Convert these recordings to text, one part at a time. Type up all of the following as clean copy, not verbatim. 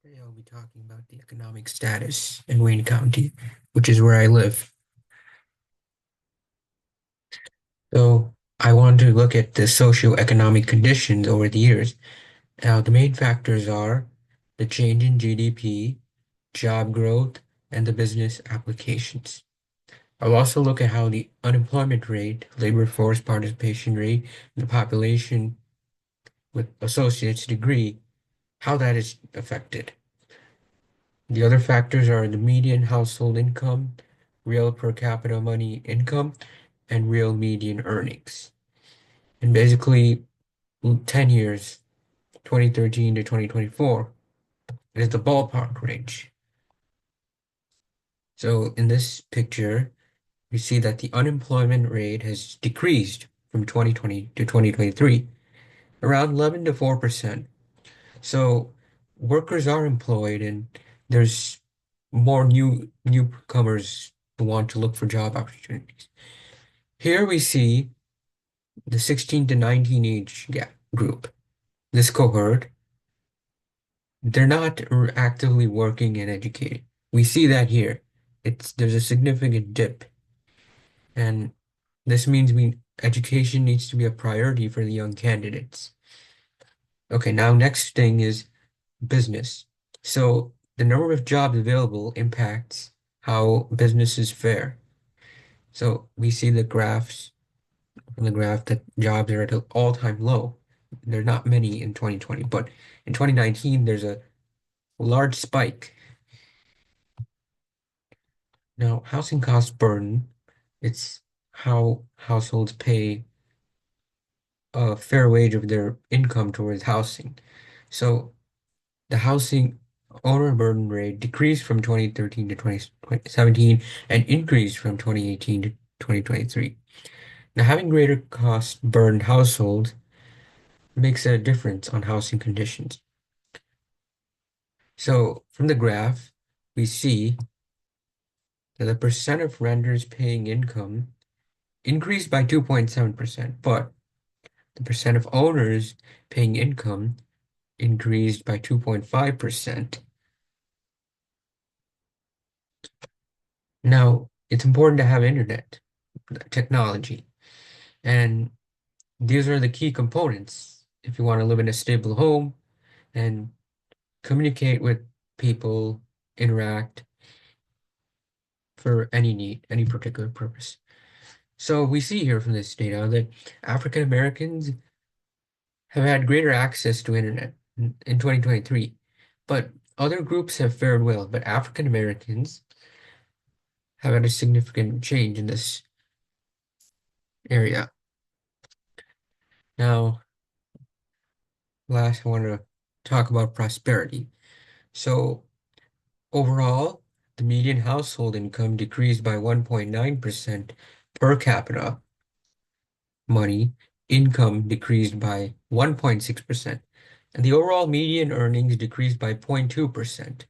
Today I'll be talking about the economic status in Wayne County, which is where I live. So I want to look at the socioeconomic conditions over the years. Now, the main factors are the change in GDP, job growth, and the business applications. I'll also look at how the unemployment rate, labor force participation rate, and the population with associate's degree, how that is affected. The other factors are the median household income, real per capita money income, and real median earnings. And basically, 10 years, 2013 to 2024, is the ballpark range. So in this picture, we see that the unemployment rate has decreased from 2020 to 2023, around 11 to 4%. So workers are employed and there's more newcomers who want to look for job opportunities. Here we see the 16 to 19 age gap group. This cohort, they're not actively working and educating. We see that here. There's a significant dip, and this means education needs to be a priority for the young candidates. Okay, now next thing is business. So the number of jobs available impacts how businesses fare. So we see the graphs on the graph that jobs are at an all-time low. There are not many in 2020, but in 2019 there's a large spike. Now, housing cost burden, it's how households pay a fair wage of their income towards housing. So the housing owner burden rate decreased from 2013 to 2017 and increased from 2018 to 2023. Now, having greater cost burdened households makes a difference on housing conditions. So from the graph, we see that the percent of renters paying income increased by 2.7%, but the percent of owners paying income increased by 2.5%. Now, it's important to have internet technology, and these are the key components if you want to live in a stable home and communicate with people, interact for any need, any particular purpose. So we see here from this data that African Americans have had greater access to internet in 2023, but other groups have fared well, but African Americans have had a significant change in this area. Now, last, I want to talk about prosperity. So overall, the median household income decreased by 1.9% per capita. Money income decreased by 1.6%, and the overall median earnings decreased by 0.2%.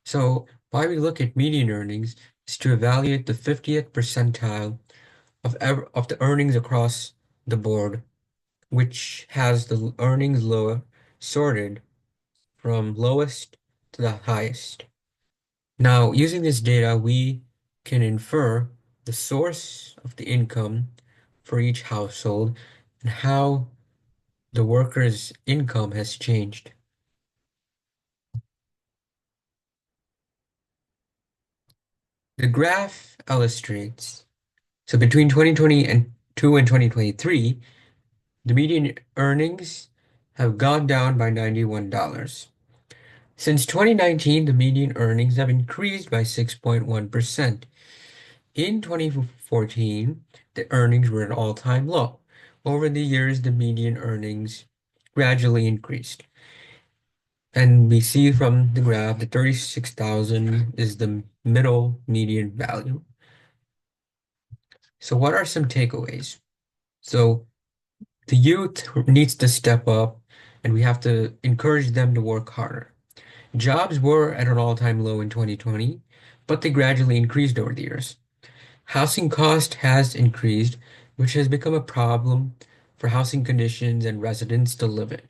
So why we look at median earnings is to evaluate the 50th percentile of the earnings across the board, which has the earnings lower sorted from lowest to the highest. Now, using this data, we can infer the source of the income for each household and how the worker's income has changed. The graph illustrates, so between 2022 and 2023, the median earnings have gone down by $91. Since 2019, the median earnings have increased by 6.1%. In 2014, the earnings were at all-time low. Over the years, the median earnings gradually increased. And we see from the graph that 36,000 is the middle median value. So what are some takeaways? So the youth needs to step up and we have to encourage them to work harder. Jobs were at an all-time low in 2020, but they gradually increased over the years. Housing cost has increased, which has become a problem for housing conditions and residents to live in.